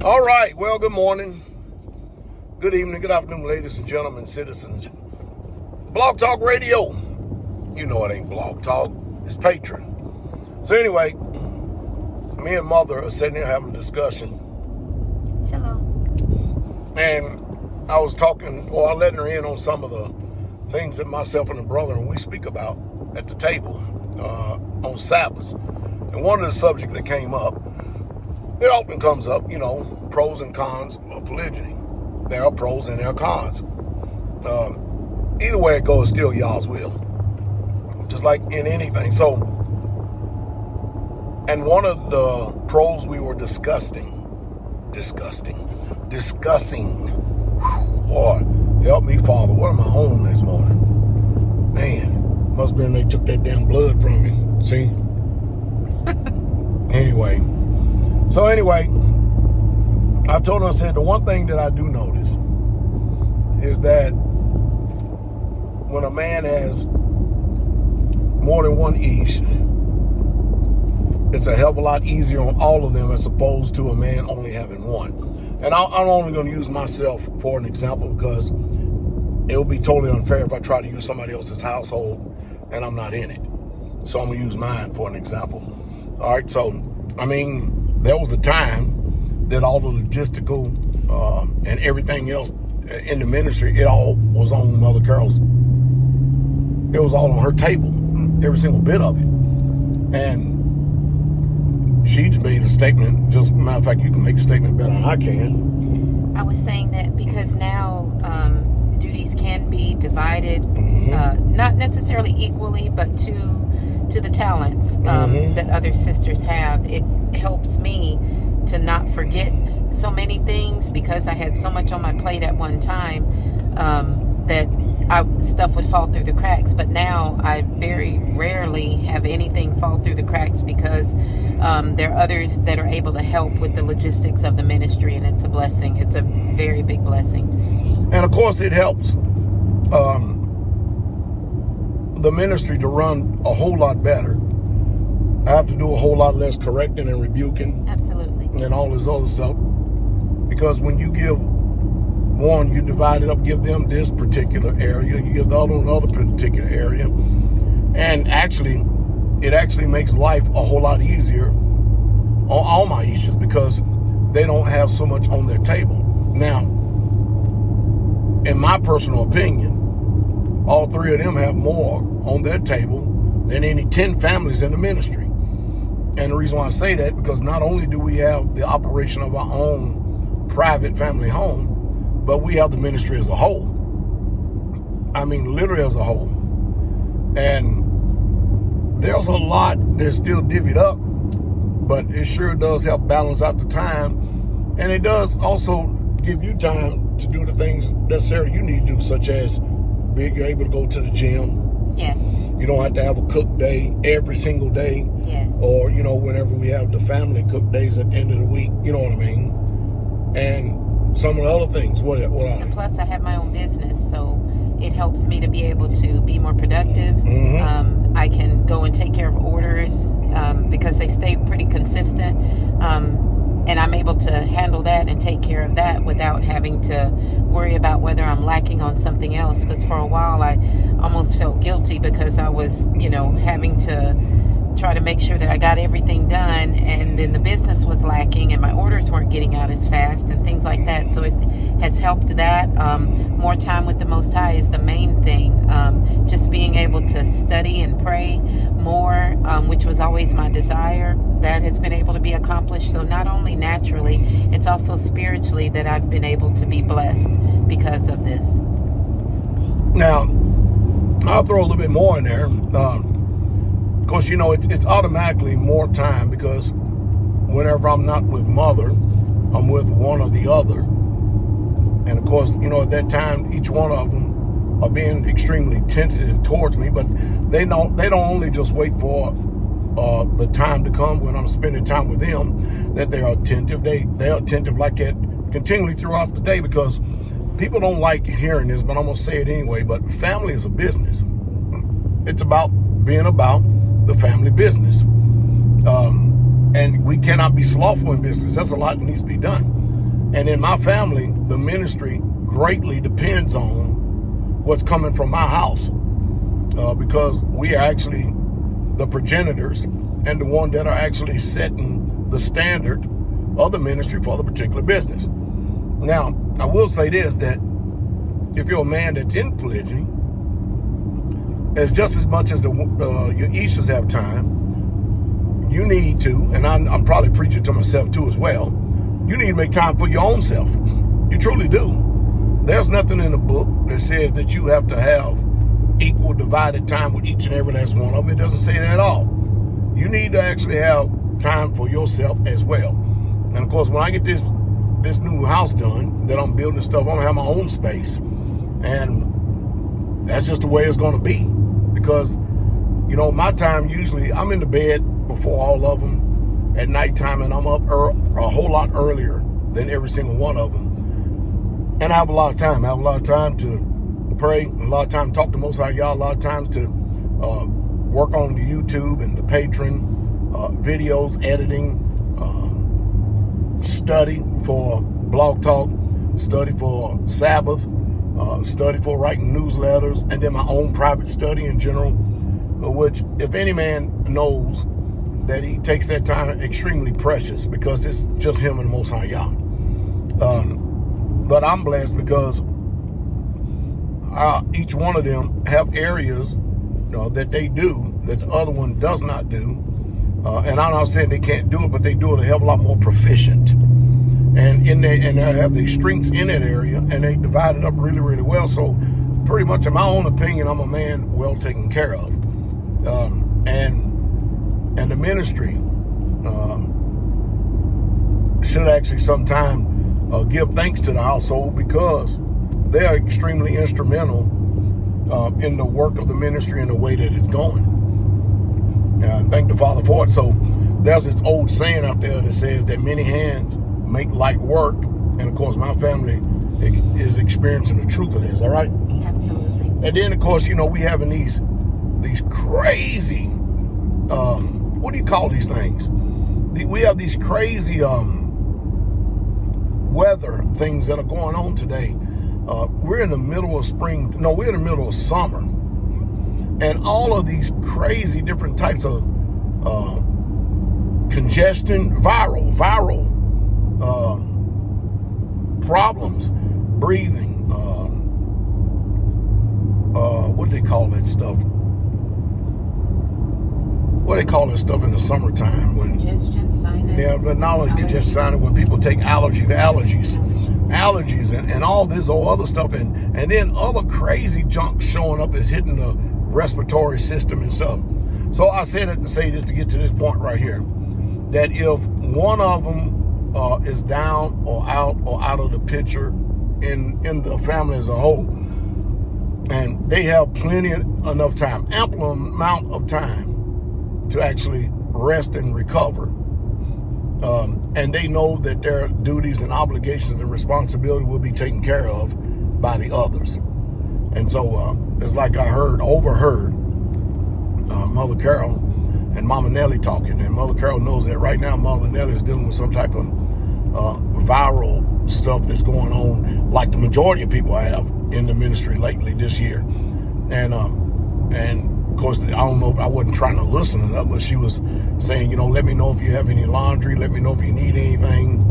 All right, well, good morning, good evening, good afternoon, ladies and gentlemen, citizens. Blog Talk Radio. You know it ain't Blog Talk, it's Patron. So anyway, me and Mother are sitting here having a discussion. Shalom. And I was talking, or I letting her in on some of the things that myself and the brother and we speak about at the table on Sabbaths. And one of the subjects that came up, it often comes up, pros and cons of polygyny. There are pros and there are cons. Either way it goes, still y'all's will. Just like in anything. So, and one of the pros we were discussing. Boy, help me, Father. What am I on this morning? Man, must have been they took that damn blood from me. See? Anyway, I told her, I said, the one thing that I do notice is that when a man has more than one ish, it's a hell of a lot easier on all of them as opposed to a man only having one. And I'm only going to use myself for an example because it would be totally unfair if I try to use somebody else's household and I'm not in it. So I'm going to use mine for an example. All right, so, there was a time that all the logistical and everything else in the ministry, it all was on Mother Carol's. It was all on her table, every single bit of it. And she just made a statement. Just matter of fact, you can make a statement better than I can. I was saying that because now duties can be divided, not necessarily equally, but to the talents that other sisters have. It helps me to not forget so many things because I had so much on my plate at one time that stuff would fall through the cracks. But now I very rarely have anything fall through the cracks because there are others that are able to help with the logistics of the ministry, and it's a blessing. It's a very big blessing. And of course it helps the ministry to run a whole lot better. I have to do a whole lot less correcting and rebuking. Absolutely. And all this other stuff. Because when you give one, you divide it up, give them this particular area, you give the other one another particular area. And it actually makes life a whole lot easier on all my issues because they don't have so much on their table. Now, in my personal opinion, all three of them have more on their table than any 10 families in the ministry. And the reason why I say that, because not only do we have the operation of our own private family home, but we have the ministry as a whole. Literally as a whole. And there's a lot that's still divvied up, but it sure does help balance out the time. And it does also give you time to do the things necessary you need to do, such as you're able to go to the gym. Yes. You don't have to have a cook day every single day. Yes. Or, whenever we have the family cook days at the end of the week, you know what I mean? And some of the other things, what are they? And plus I have my own business, so it helps me to be able to be more productive. I can go and take care of orders because they stay pretty consistent. And I'm able to handle that and take care of that without having to worry about whether I'm lacking on something else. Because for a while I almost felt guilty because I was, having to try to make sure that I got everything done, and then the business was lacking and my orders weren't getting out as fast and things like that. So it has helped that. More time with the Most High is the main thing. Just being able to study and pray more, which was always my desire, that has been able to be accomplished. So not only naturally, it's also spiritually that I've been able to be blessed because of this. Now, I'll throw a little bit more in there. Of course, it's automatically more time because whenever I'm not with Mother, I'm with one or the other. And of course, at that time, each one of them are being extremely tentative towards me, but they don't only just wait for the time to come when I'm spending time with them, that they are attentive. They are attentive like that continually throughout the day, because people don't like hearing this, but I'm going to say it anyway. But family is a business. It's about being about the family business. And we cannot be slothful in business. That's a lot that needs to be done. And in my family, the ministry greatly depends on what's coming from my house, because we are actually the progenitors and the one that are actually setting the standard of the ministry for the particular business. Now, I will say this, that if you're a man that's in polygyny, as just as much as your Ishas have time, you need to, and I'm probably preaching to myself too as well, you need to make time for your own self. You truly do. There's nothing in the book that says that you have to have equal divided time with each and every last one of them. It doesn't say that at all. You need to actually have time for yourself as well. And of course, when I get this new house done, that I'm building and stuff, I'm gonna have my own space. And that's just the way it's gonna be. Because, you know, my time usually, I'm in the bed before all of them at nighttime, and I'm up a whole lot earlier than every single one of them. And I have a lot of time. I have a lot of time to pray, a lot of time to talk to Most High Yah, a lot of times to work on the YouTube and the Patreon videos, editing, study for Blog Talk, study for Sabbath, study for writing newsletters, and then my own private study in general, which if any man knows that he takes that time extremely precious, because it's just him and the Most High Yah. But I'm blessed because each one of them have areas that they do that the other one does not do. And I'm not saying they can't do it, but they do it a hell of a lot more proficient. And they have the strengths in that area, and they divide it up really, really well. So pretty much in my own opinion, I'm a man well taken care of. And the ministry should actually sometime give thanks to the household, because they are extremely instrumental in the work of the ministry and the way that it's going. Thank the Father for it. So there's this old saying out there that says that many hands make light work. And of course, my family is experiencing the truth of this, all right? Absolutely. And then, of course, we having these crazy, what do you call these things? We have these crazy weather things that are going on today. We're in the middle of spring. No, we're in the middle of summer. And all of these crazy different types of congestion, viral problems, breathing, what do they call that stuff? What do they call that stuff in the summertime? Congestion, sinus. Yeah, but not only congestion, sinus, when people take allergies and all this or other stuff, and then other crazy junk showing up is hitting the respiratory system and stuff. So I say that to say this, to get to this point right here, that if one of them is down or out of the picture in the family as a whole, and they have enough time, ample amount of time to actually rest and recover, and they know that their duties and obligations and responsibility will be taken care of by the others. And so it's like I overheard Mother Carol and Mama Nellie talking, and Mother Carol knows that right now Mother Nellie is dealing with some type of viral stuff that's going on, like the majority of people I have in the ministry lately this year. And of course, I don't know if I wasn't trying to listen to them, but she was saying, let me know if you have any laundry, let me know if you need anything.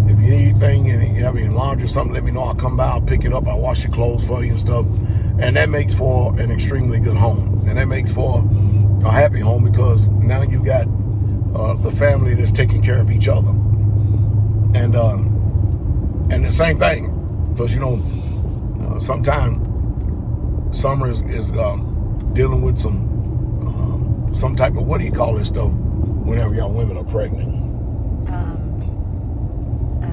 If you need anything and you have any laundry or something, let me know. I'll come by, I'll pick it up, I'll wash your clothes for you and stuff. And that makes for an extremely good home. And that makes for a happy home, because now you got the family that's taking care of each other. And the same thing, because, sometimes summer is dealing with some type of, what do you call this stuff whenever y'all women are pregnant?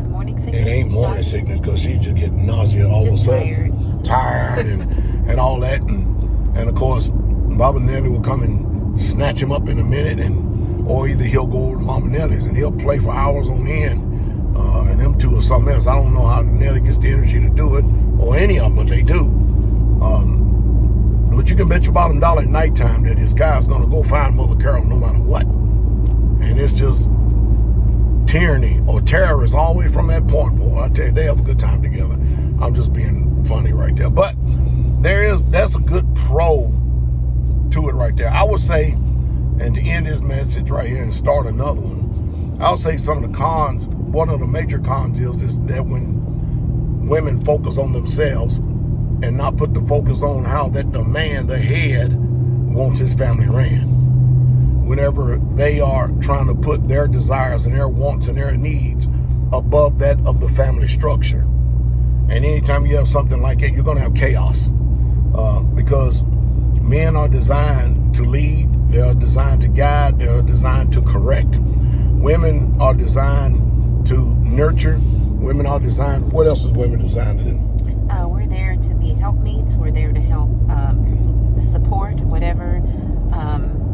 Morning sickness. It ain't morning sickness, because she just get nausea all of a sudden. Tired and all that. And of course, Baba Nelly will come and snatch him up in a minute, or either he'll go over to Mama Nelly's and he'll play for hours on end, and them two or something else. I don't know how Nelly gets the energy to do it, or any of them, but they do. But you can bet your bottom dollar at nighttime that this guy's going to go find Mother Carol no matter what. And it's just tyranny or terrorists all the way from that point, boy. I tell tell you, they have a good time together. I'm just being funny right there. But that's a good pro to it right there. I would say, and to end this message right here and start another one, I would say some of the cons, one of the major cons is that when women focus on themselves and not put the focus on how that the man, the head, wants his family ran. Whenever they are trying to put their desires and their wants and their needs above that of the family structure. And anytime you have something like that, you're going to have chaos. Because men are designed to lead, they are designed to guide, they are designed to correct. Women are designed to nurture. Women are designed, what else is women designed to do? We're there to be helpmeets. We're there to help support whatever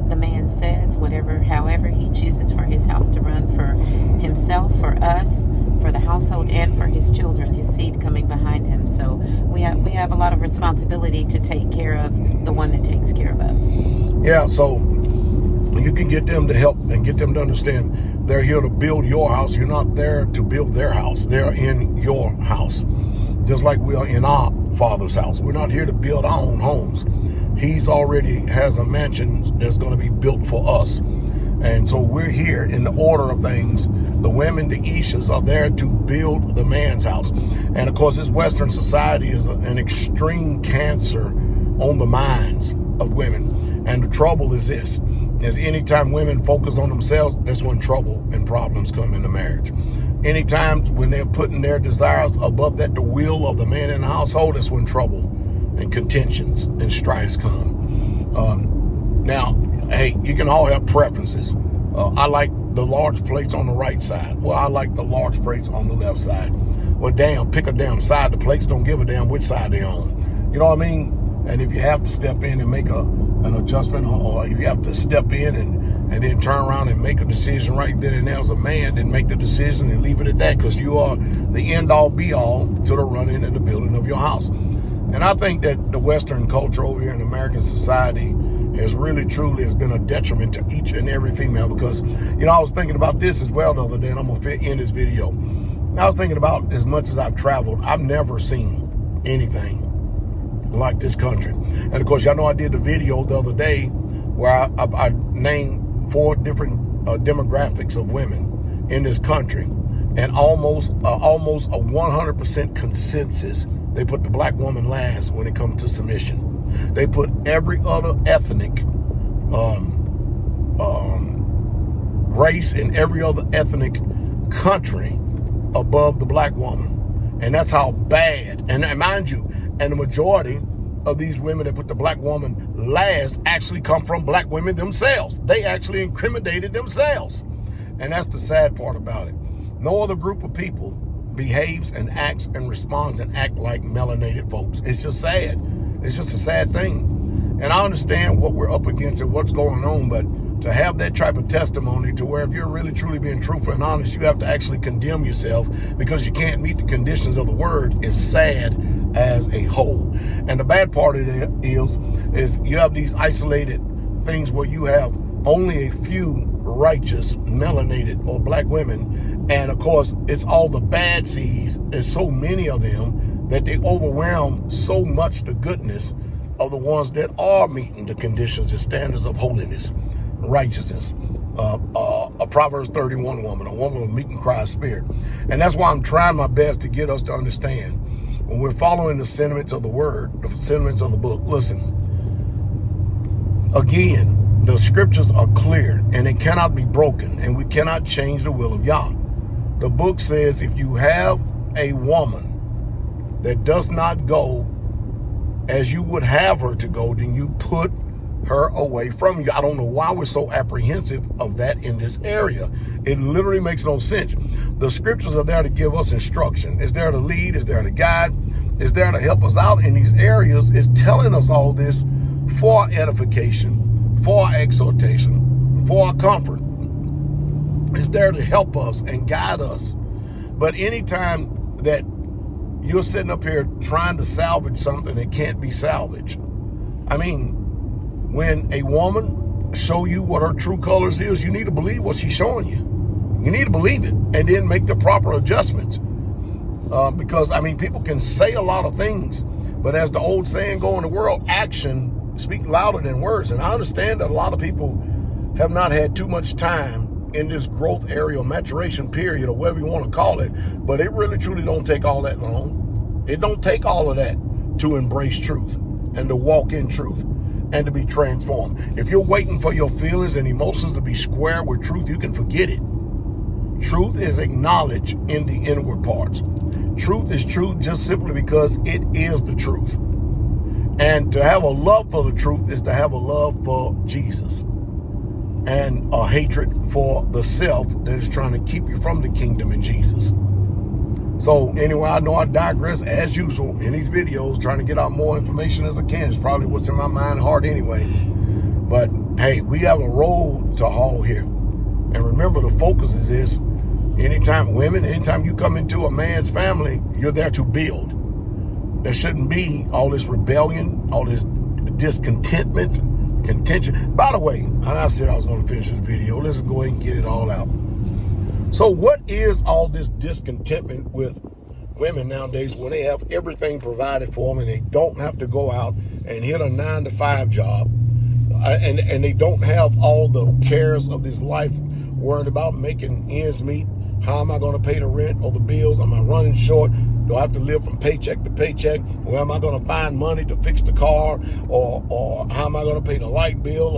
the man says, however he chooses for his house to run, for himself, for us, for the household, and for his children, his seed coming behind him. So we have a lot of responsibility to take care of the one that takes care of us. Yeah, so you can get them to help and get them to understand they're here to build your house. You're not there to build their house. They're in your house, just like we are in our Father's house. We're not here to build our own homes. He's already has a mansion that's going to be built for us. And so we're here in the order of things. The women, the Ishas, are there to build the man's house. And of course, this Western society is an extreme cancer on the minds of women. And the trouble is this, is anytime women focus on themselves, that's when trouble and problems come into marriage. Anytime when they're putting their desires above that, the will of the man in the household, that's when trouble and contentions and strifes come. Now, hey, you can all have preferences. I like the large plates on the right side. Well, I like the large plates on the left side. Well, damn, pick a damn side. The plates don't give a damn which side they're on. You know what I mean? And if you have to step in and make an adjustment, or if you have to step in and then turn around and make a decision right then and there as a man, then make the decision and leave it at that, because you are the end-all, be-all to the running and the building of your house. And I think that the Western culture over here in American society has really, truly has been a detriment to each and every female, because, you know, I was thinking about this as well the other day, and I'm going to end this video. I was thinking about, as much as I've traveled, I've never seen anything like this country. And of course, y'all know I did the video the other day where I named 4 different demographics of women in this country, and almost a 100% consensus. They put the black woman last when it comes to submission. They put every other ethnic race and every other ethnic country above the black woman. And that's how bad, and mind you, and the majority of these women that put the black woman last actually come from black women themselves. They actually incriminated themselves. And that's the sad part about it. No other group of people behaves and acts and responds and act like melanated folks. It's just sad. It's just a sad thing. And I understand what we're up against and what's going on, but to have that type of testimony to where if you're really truly being truthful and honest, you have to actually condemn yourself because you can't meet the conditions of the word is sad as a whole. And the bad part of it is you have these isolated things where you have only a few righteous, melanated, or black women. And of course, it's all the bad seeds. There's so many of them that they overwhelm so much the goodness of the ones that are meeting the conditions and standards of holiness, righteousness. A Proverbs 31 woman, a woman of meek and quiet spirit. And that's why I'm trying my best to get us to understand when we're following the sentiments of the word, the sentiments of the book. Listen, again, the scriptures are clear and they cannot be broken, and we cannot change the will of Yah. The book says if you have a woman that does not go as you would have her to go, then you put her away from you. I don't know why we're so apprehensive of that in this area. It literally makes no sense. The scriptures are there to give us instruction. It's there to lead. It's there to guide. It's there to help us out in these areas. It's telling us all this for our edification, for our exhortation, for our comfort. It's there to help us and guide us. But anytime that you're sitting up here trying to salvage something that can't be salvaged, I mean, when a woman show you what her true colors is, you need to believe what she's showing you. You need to believe it and then make the proper adjustments. Because, I mean, people can say a lot of things, but as the old saying go in the world, action speaks louder than words. And I understand that a lot of people have not had too much time in this growth area or maturation period or whatever you want to call it, but it really truly don't take all that long. It don't take all of that to embrace truth and to walk in truth and to be transformed. If you're waiting for your feelings and emotions to be square with truth, you can forget it. Truth is acknowledged in the inward parts. Truth is truth just simply because it is the truth. And to have a love for the truth is to have a love for Jesus and a hatred for the self that is trying to keep you from the kingdom in Jesus. So anyway, I know I digress as usual in these videos, trying to get out more information as I can. It's probably what's in my mind and heart anyway. But hey, we have a road to haul here. And remember, the focus is this. Anytime you come into a man's family, you're there to build. There shouldn't be all this rebellion, all this discontentment, contention. By the way, I said I was going to finish this video. Let's go ahead and get it all out. So what is all this discontentment with women nowadays when they have everything provided for them and they don't have to go out and hit a 9-to-5 job and they don't have all the cares of this life worrying about making ends meet? How am I going to pay the rent or the bills? Am I running short? Do I have to live from paycheck to paycheck? Where am I going to find money to fix the car? Or how am I going to pay the light bill?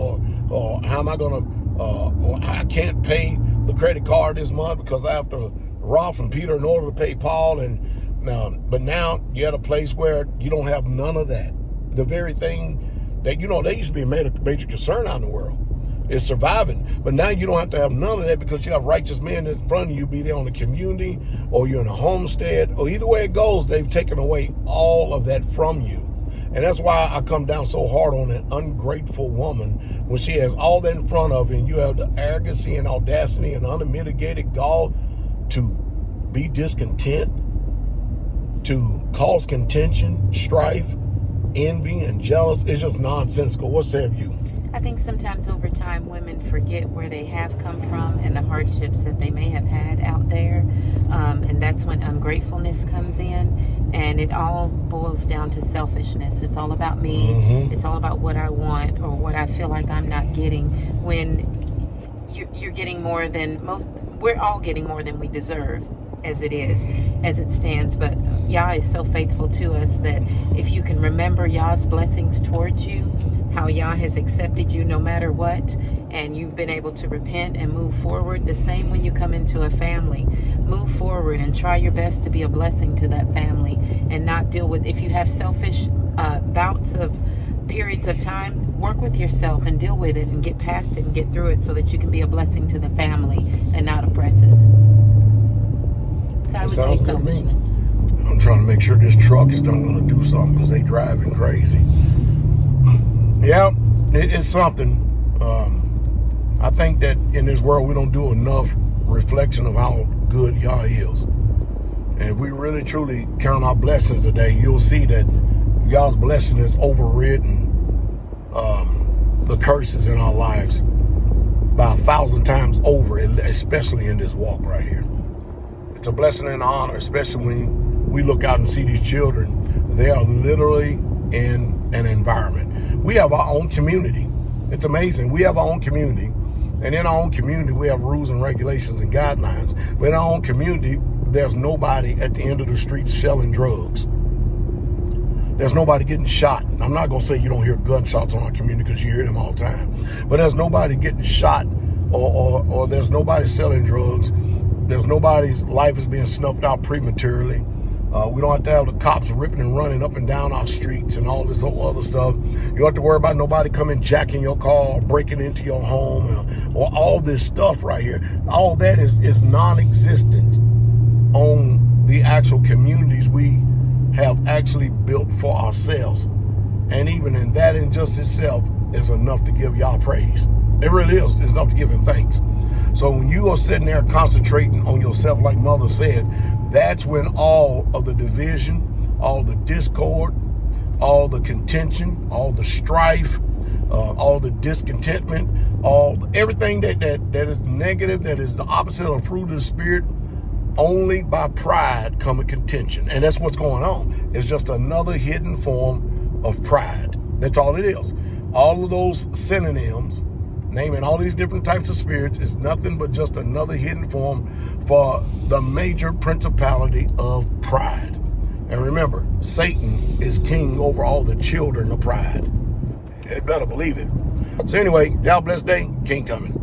Or how am I going to, I can't pay the credit card this month because I have to rob from Peter in order to pay Paul. But now you're at a place where you don't have none of that. The very thing that, they used to be a major concern out in the world is surviving. But now you don't have to have none of that because you have righteous men in front of you, be there on the community or you're in a homestead, or either way it goes, they've taken away all of that from you. And that's why I come down so hard on an ungrateful woman when she has all that in front of her and you have the arrogancy and audacity and unmitigated gall to be discontent, to cause contention, strife, envy, and jealous. It's just nonsensical. What say you? I think sometimes over time women forget where they have come from and the hardships that they may have had out there. And that's when ungratefulness comes in, and it all boils down to selfishness. It's all about me. Mm-hmm. It's all about what I want or what I feel like I'm not getting, when you're getting more than most. We're all getting more than we deserve as it stands. But Yah is so faithful to us that if you can remember Yah's blessings towards you, how Yah has accepted you no matter what, and you've been able to repent and move forward. The same when you come into a family. Move forward and try your best to be a blessing to that family and not deal with, if you have selfish bouts of periods of time, work with yourself and deal with it and get past it and get through it so that you can be a blessing to the family and not oppressive. So I would say selfishness. I'm trying to make sure this truck is not going to do something because they driving crazy. Yeah, it's something. I think that in this world we don't do enough reflection of how good Yah is. And if we really truly count our blessings today, you'll see that Yah's blessing is overridden the curses in our lives by 1,000 times over, especially in this walk right here. It's a blessing and an honor, especially when we look out and see these children. They are literally in an environment. We have our own community. It's amazing. We have our own community. And in our own community, we have rules and regulations and guidelines. But in our own community, there's nobody at the end of the street selling drugs. There's nobody getting shot. I'm not going to say you don't hear gunshots on our community because you hear them all the time. But there's nobody getting shot or there's nobody selling drugs. There's nobody's life is being snuffed out prematurely. We don't have to have the cops ripping and running up and down our streets and all this other stuff. You don't have to worry about nobody coming jacking your car or breaking into your home or all this stuff right here. All that is non-existent on the actual communities we have actually built for ourselves. And even in that, in just itself, is enough to give Yah praise. It really is. It's enough to give him thanks. So when you are sitting there concentrating on yourself, like Mother said, that's when all of the division, all the discord, all the contention, all the strife, all the discontentment, everything that is negative, that is the opposite of the fruit of the Spirit, only by pride cometh contention. And that's what's going on. It's just another hidden form of pride. That's all it is. All of those synonyms, naming all these different types of spirits, is nothing but just another hidden form for the major principality of pride. And remember, Satan is king over all the children of pride. You better believe it. So anyway, y'all blessed day. King coming.